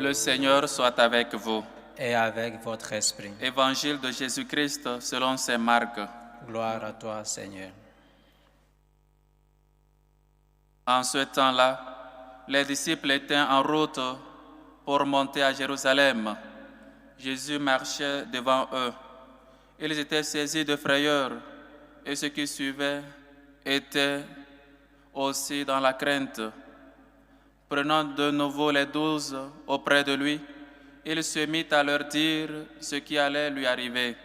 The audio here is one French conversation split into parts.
Le Seigneur soit avec vous. Et avec votre esprit. Évangile de Jésus-Christ selon saint Marc. Gloire à toi, Seigneur. En ce temps-là, les disciples étaient en route pour monter à Jérusalem. Jésus marchait devant eux. Ils étaient saisis de frayeur et ceux qui suivaient étaient aussi dans la crainte. Prenant de nouveau les 12 auprès de lui, il se mit à leur dire ce qui allait lui arriver.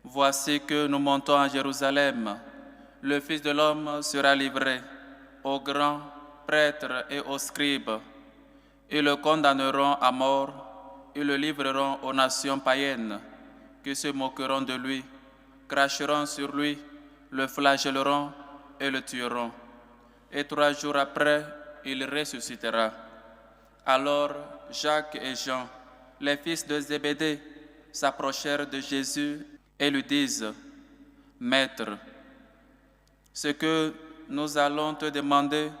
Voici que nous montons à Jérusalem. Le Fils de l'homme sera livré aux grands prêtres et aux scribes. Ils le condamneront à mort et le livreront aux nations païennes qui se moqueront de lui, cracheront sur lui, le flagelleront et le tueront. Et 3 jours après, il ressuscitera. Alors Jacques et Jean, les fils de Zébédée, s'approchèrent de Jésus et lui disent : « Maître, ce que nous allons te demander,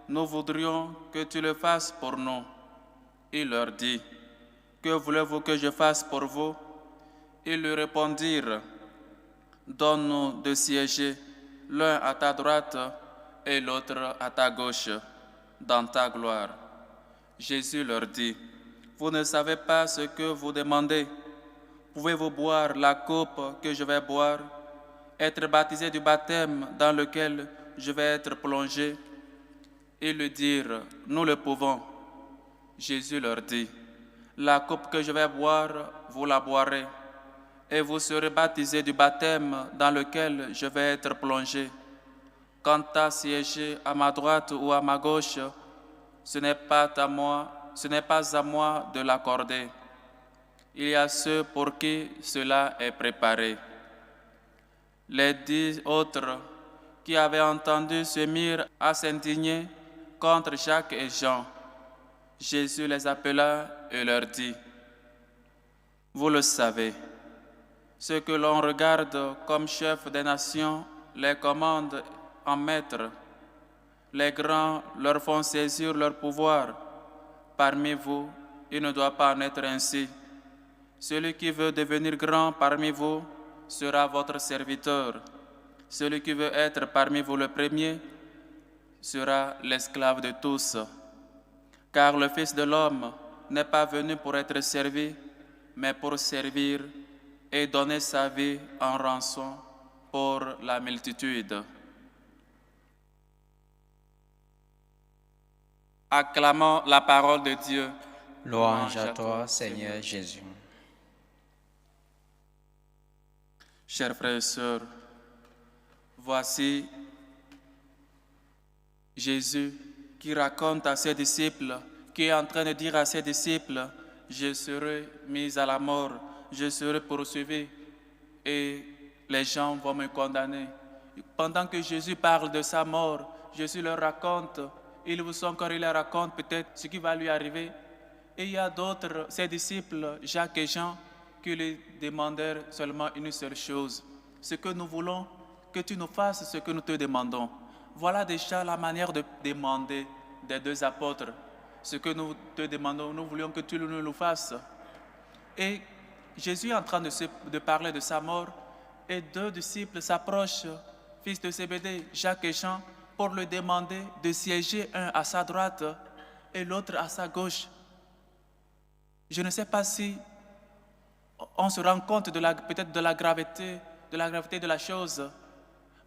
nous voudrions que tu le fasses pour nous. » Il leur dit : « Que voulez-vous que je fasse pour vous ?» Ils lui répondirent : « Donne-nous de siéger, l'un à ta droite et l'autre à ta gauche, dans ta gloire. » Jésus leur dit : « Vous ne savez pas ce que vous demandez. Pouvez-vous boire la coupe que je vais boire, être baptisé du baptême dans lequel je vais être plongé ?» Ils lui dirent : « Nous le pouvons. » Jésus leur dit : « La coupe que je vais boire, vous la boirez, et vous serez baptisés du baptême dans lequel je vais être plongé. Quant à siéger à ma droite ou à ma gauche, ce n'est pas à moi de l'accorder. Il y a ceux pour qui cela est préparé. » Les 10 autres qui avaient entendu se mirent à s'indigner contre Jacques et Jean. Jésus les appela et leur dit : « Vous le savez, ceux que l'on regarde comme chefs des nations les commandent en maître. Les grands leur font saisir leur pouvoir. Parmi vous, il ne doit pas en être ainsi. Celui qui veut devenir grand parmi vous sera votre serviteur. Celui qui veut être parmi vous le premier sera l'esclave de tous. Car le Fils de l'homme n'est pas venu pour être servi, mais pour servir et donner sa vie en rançon pour la multitude. » Acclamons la parole de Dieu. Louange à toi, Seigneur Jésus. Chers frères et sœurs, voici Jésus qui raconte à ses disciples, qui est en train de dire à ses disciples : « Je serai mis à la mort, je serai poursuivi et les gens vont me condamner. » Pendant que Jésus parle de sa mort, Jésus leur raconte, il leur raconte peut-être ce qui va lui arriver. Et il y a d'autres, ses disciples, Jacques et Jean, qui lui demandèrent seulement une seule chose : ce que nous voulons, que tu nous fasses ce que nous te demandons. Voilà déjà la manière de demander des 2 apôtres. Ce que nous te demandons, nous voulions que tu nous le fasses. Et Jésus est en train de parler de sa mort, et 2 disciples s'approchent, fils de Zébédée, Jacques et Jean, pour lui demander de siéger, un à sa droite et l'autre à sa gauche. Je ne sais pas si on se rend compte peut-être de la gravité de la chose,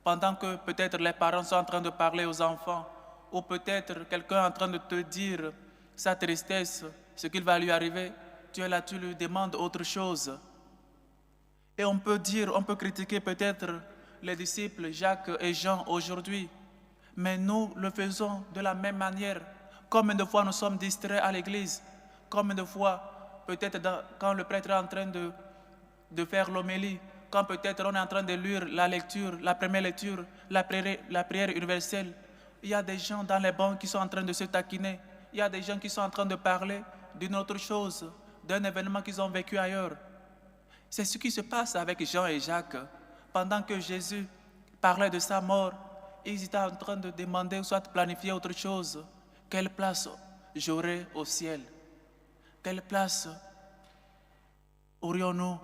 pendant que peut-être les parents sont en train de parler aux enfants, ou peut-être quelqu'un est en train de te dire sa tristesse, ce qu'il va lui arriver. Tu es là, tu lui demandes autre chose. Et on peut critiquer peut-être les disciples Jacques et Jean aujourd'hui, mais nous le faisons de la même manière. Combien de fois nous sommes distraits à l'église? Combien de fois, peut-être quand le prêtre est en train de faire l'homélie, quand peut-être on est en train de lire la première lecture, la prière universelle, il y a des gens dans les bancs qui sont en train de se taquiner. Il y a des gens qui sont en train de parler d'une autre chose, d'un événement qu'ils ont vécu ailleurs. C'est ce qui se passe avec Jean et Jacques. Pendant que Jésus parlait de sa mort, ils étaient en train de demander, soit de planifier autre chose. Quelle place j'aurai au ciel? telle place aurions-nous?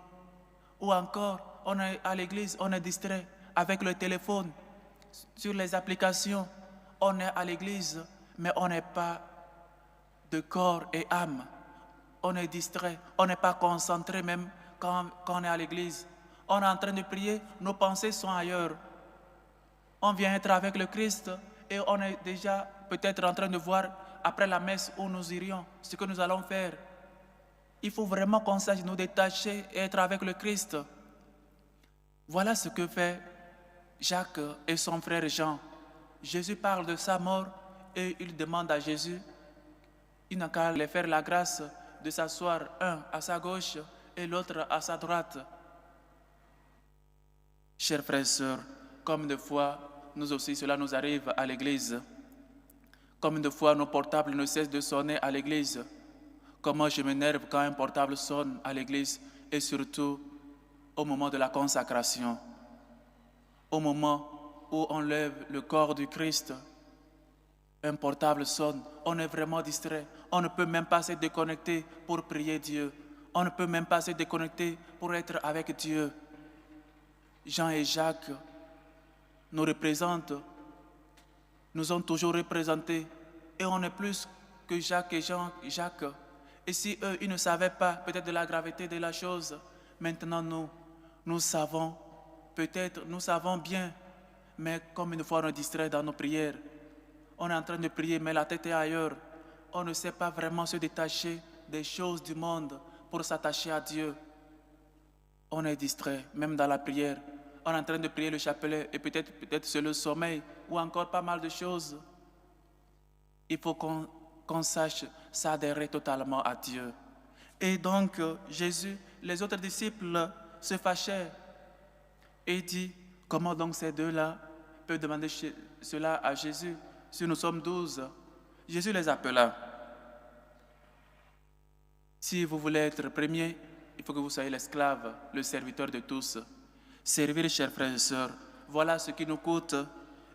Ou encore, on est à l'église, on est distrait avec le téléphone, sur les applications. On est à l'église, mais on n'est pas de corps et âme. On est distrait, on n'est pas concentré même quand on est à l'église. On est en train de prier, nos pensées sont ailleurs. On vient être avec le Christ et on est déjà peut-être en train de voir après la messe où nous irions, ce que nous allons faire. Il faut vraiment qu'on sache nous détacher et être avec le Christ. Voilà ce que fait Jacques et son frère Jean. Jésus parle de sa mort et il demande à Jésus, il n'a qu'à leur faire la grâce de s'asseoir, un à sa gauche et l'autre à sa droite. Chers frères et sœurs, comme de fois, nous aussi, cela nous arrive à l'église. Comme de fois, nos portables ne cessent de sonner à l'église. Comment je m'énerve quand un portable sonne à l'église et surtout au moment de la consacration, au moment où on lève le corps du Christ. Un portable sonne, on est vraiment distrait, on ne peut même pas se déconnecter pour prier Dieu, on ne peut même pas se déconnecter pour être avec Dieu. Jean et Jacques nous représentent, nous ont toujours représentés et on est plus que Jacques et Jacques. Et si eux, ils ne savaient pas peut-être de la gravité de la chose, maintenant nous savons, peut-être nous savons bien, mais comme une fois on est distrait dans nos prières, on est en train de prier mais la tête est ailleurs, on ne sait pas vraiment se détacher des choses du monde pour s'attacher à Dieu. On est distrait, même dans la prière. On est en train de prier le chapelet et peut-être c'est le sommeil ou encore pas mal de choses. Il faut qu'on sache s'adhérer totalement à Dieu. Et donc Jésus, les autres disciples se fâchaient et dit, comment donc ces deux-là peuvent demander cela à Jésus si nous sommes 12? Jésus les appela. Si vous voulez être premier, il faut que vous soyez l'esclave, le serviteur de tous. Servir, chers frères et sœurs, voilà ce qui nous coûte.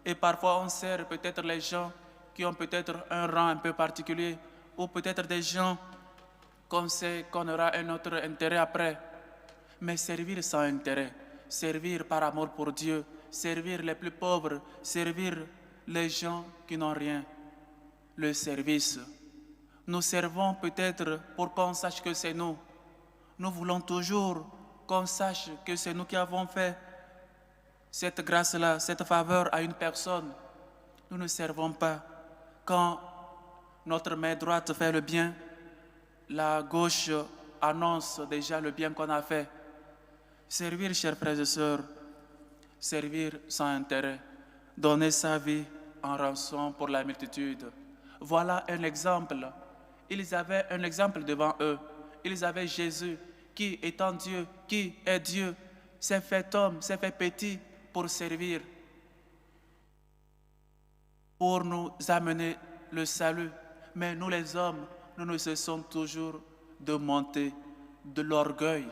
Et parfois on sert peut-être les gens qui ont peut-être un rang un peu particulier, ou peut-être des gens qu'on sait qu'on aura un autre intérêt après. Mais servir sans intérêt, servir par amour pour Dieu, servir les plus pauvres, servir les gens qui n'ont rien. Le service. Nous servons peut-être pour qu'on sache que c'est nous. Nous voulons toujours qu'on sache que c'est nous qui avons fait cette grâce-là, cette faveur à une personne. Nous ne servons pas. Quand notre main droite fait le bien, la gauche annonce déjà le bien qu'on a fait. Servir, chers frères et sœurs, servir sans intérêt, donner sa vie en rançon pour la multitude. Voilà un exemple. Ils avaient un exemple devant eux. Ils avaient Jésus qui, étant Dieu, qui est Dieu, s'est fait homme, s'est fait petit pour servir, pour nous amener le salut. Mais nous les hommes, nous ne cessons toujours de monter de l'orgueil,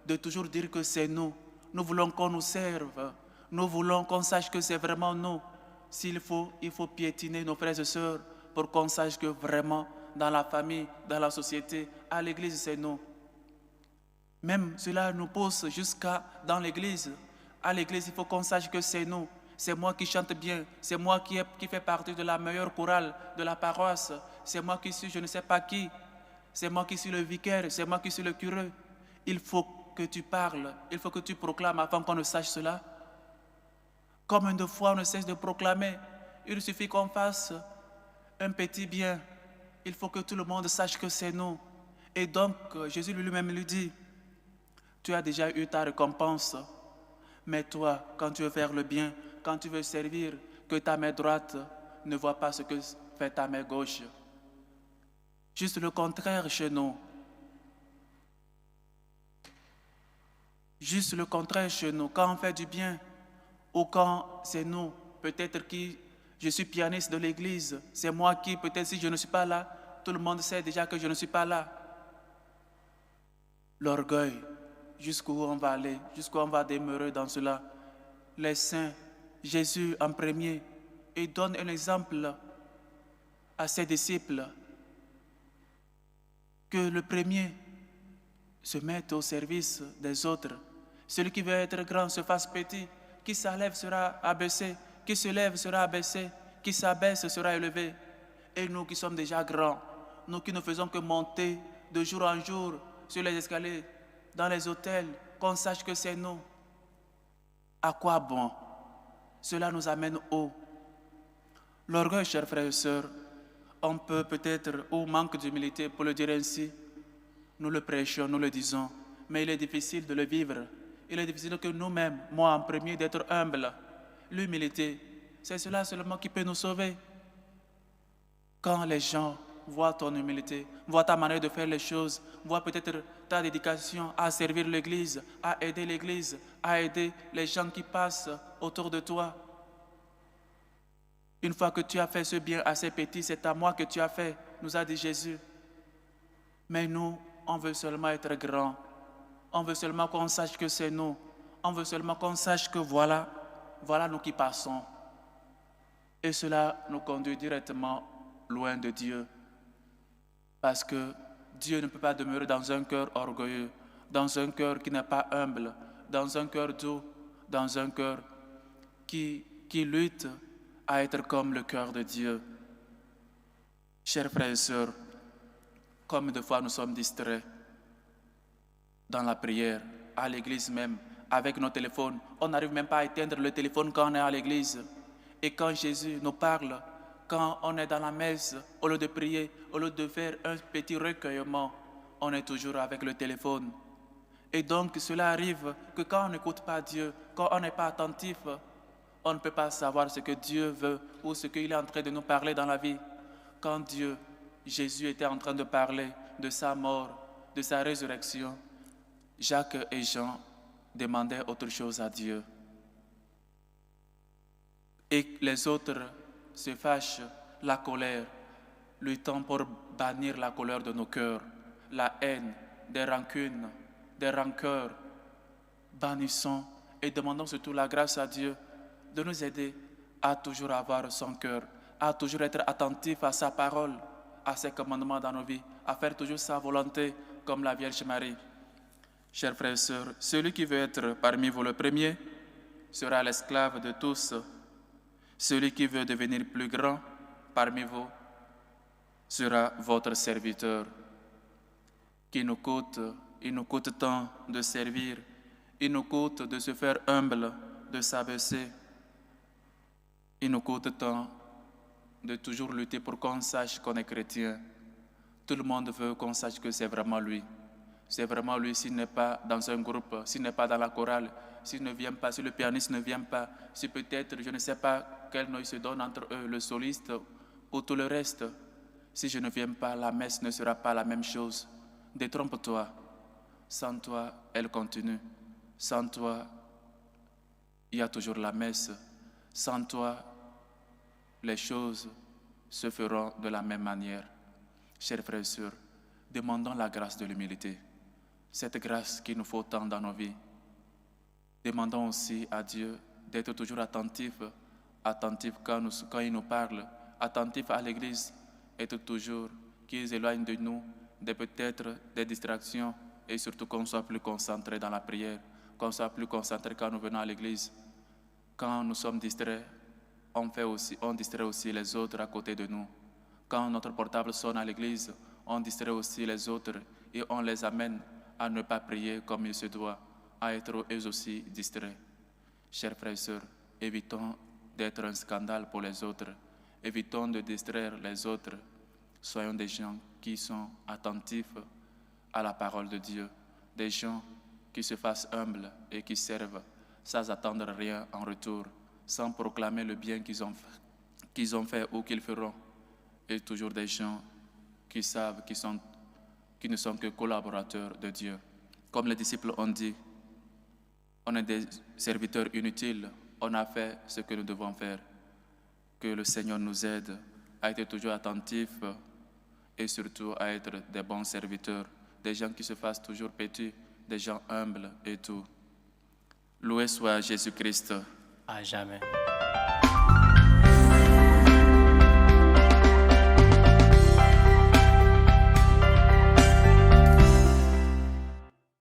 de toujours dire que c'est nous. Nous voulons qu'on nous serve. Nous voulons qu'on sache que c'est vraiment nous. S'il faut, il faut piétiner nos frères et sœurs pour qu'on sache que vraiment, dans la famille, dans la société, à l'église, c'est nous. Même cela nous pousse jusqu'à dans l'église. À l'église, il faut qu'on sache que c'est nous. C'est moi qui chante bien. C'est moi qui fais partie de la meilleure chorale de la paroisse. C'est moi qui suis je ne sais pas qui. C'est moi qui suis le vicaire. C'est moi qui suis le curé. Il faut que tu parles. Il faut que tu proclames avant qu'on ne sache cela. Combien de fois on ne cesse de proclamer? Il suffit qu'on fasse un petit bien. Il faut que tout le monde sache que c'est nous. Et donc, Jésus lui-même lui dit, tu as déjà eu ta récompense. Mais toi, quand tu veux faire le bien, quand tu veux servir, que ta main droite ne voit pas ce que fait ta main gauche. Juste le contraire chez nous. Juste le contraire chez nous. Quand on fait du bien, ou quand c'est nous, peut-être qui, je suis pianiste de l'église, c'est moi qui, peut-être si je ne suis pas là, tout le monde sait déjà que je ne suis pas là. L'orgueil, jusqu'où on va aller, jusqu'où on va demeurer dans cela. Les saints, Jésus en premier, il donne un exemple à ses disciples. Que le premier se mette au service des autres. Celui qui veut être grand se fasse petit. Qui s'élève sera abaissé. Qui se lève sera abaissé. Qui s'abaisse sera élevé. Et nous qui sommes déjà grands, nous qui ne faisons que monter de jour en jour sur les escaliers, dans les hôtels, qu'on sache que c'est nous. À quoi bon? Cela nous amène où? L'orgueil, chers frères et sœurs, on peut peut-être, ou manque d'humilité pour le dire ainsi, nous le prêchons, nous le disons, mais il est difficile de le vivre. Il est difficile que nous-mêmes, moi en premier, d'être humble. L'humilité, c'est cela seulement qui peut nous sauver. Quand les gens voient ton humilité, voient ta manière de faire les choses, voient peut-être ta dédication à servir l'Église, à aider l'Église, à aider les gens qui passent autour de toi. Une fois que tu as fait ce bien assez petit, c'est à moi que tu as fait, nous a dit Jésus. Mais nous, on veut seulement être grand. On veut seulement qu'on sache que c'est nous. On veut seulement qu'on sache que voilà nous qui passons. Et cela nous conduit directement loin de Dieu. Parce que Dieu ne peut pas demeurer dans un cœur orgueilleux, dans un cœur qui n'est pas humble, dans un cœur doux, dans un cœur qui lutte à être comme le cœur de Dieu. Chers frères et sœurs, combien de fois nous sommes distraits dans la prière, à l'église même, avec nos téléphones. On n'arrive même pas à éteindre le téléphone quand on est à l'église. Et quand Jésus nous parle, quand on est dans la messe, au lieu de prier, au lieu de faire un petit recueillement, on est toujours avec le téléphone. Et donc cela arrive que quand on n'écoute pas Dieu, quand on n'est pas attentif, on ne peut pas savoir ce que Dieu veut ou ce qu'il est en train de nous parler dans la vie. Quand Jésus était en train de parler de sa mort, de sa résurrection, Jacques et Jean demandaient autre chose à Dieu. Et les autres se fâchent, la colère, luttant pour bannir la colère de nos cœurs, la haine, des rancunes, des rancœurs. Bannissons et demandons surtout la grâce à Dieu de nous aider à toujours avoir son cœur, à toujours être attentif à sa parole, à ses commandements dans nos vies, à faire toujours sa volonté comme la Vierge Marie. Chers frères et sœurs, celui qui veut être parmi vous le premier sera l'esclave de tous. Celui qui veut devenir plus grand parmi vous sera votre serviteur. Il nous coûte tant de servir, il nous coûte de se faire humble, de s'abaisser. Il nous coûte tant de toujours lutter pour qu'on sache qu'on est chrétien. Tout le monde veut qu'on sache que c'est vraiment lui. C'est vraiment lui s'il n'est pas dans un groupe, s'il n'est pas dans la chorale, s'il ne vient pas, si le pianiste ne vient pas, si peut-être, je ne sais pas quel nom il se donne entre eux, le soliste ou tout le reste. Si je ne viens pas, la messe ne sera pas la même chose. Détrompe-toi. Sans toi, elle continue. Sans toi, il y a toujours la messe. Sans toi, les choses se feront de la même manière. Chers frères et sœurs, demandons la grâce de l'humilité. Cette grâce qu'il nous faut tant dans nos vies. Demandons aussi à Dieu d'être toujours attentif quand il nous parle, attentif à l'Église, être toujours qu'il éloigne de nous peut-être des distractions et surtout qu'on soit plus concentré dans la prière, qu'on soit plus concentré quand nous venons à l'Église. Quand nous sommes distraits, on distrait aussi les autres à côté de nous. Quand notre portable sonne à l'Église, on distrait aussi les autres et on les amène à ne pas prier comme il se doit, à être eux aussi distraits. Chers frères et sœurs, évitons d'être un scandale pour les autres, évitons de distraire les autres. Soyons des gens qui sont attentifs à la parole de Dieu, des gens qui se fassent humbles et qui servent sans attendre rien en retour, sans proclamer le bien qu'ils ont fait ou qu'ils feront, et toujours des gens qui savent qui ne sont que collaborateurs de Dieu. Comme les disciples ont dit, on est des serviteurs inutiles, on a fait ce que nous devons faire. Que le Seigneur nous aide à être toujours attentifs et surtout à être des bons serviteurs, des gens qui se fassent toujours petits, des gens humbles et tout. Loué soit Jésus-Christ. À jamais.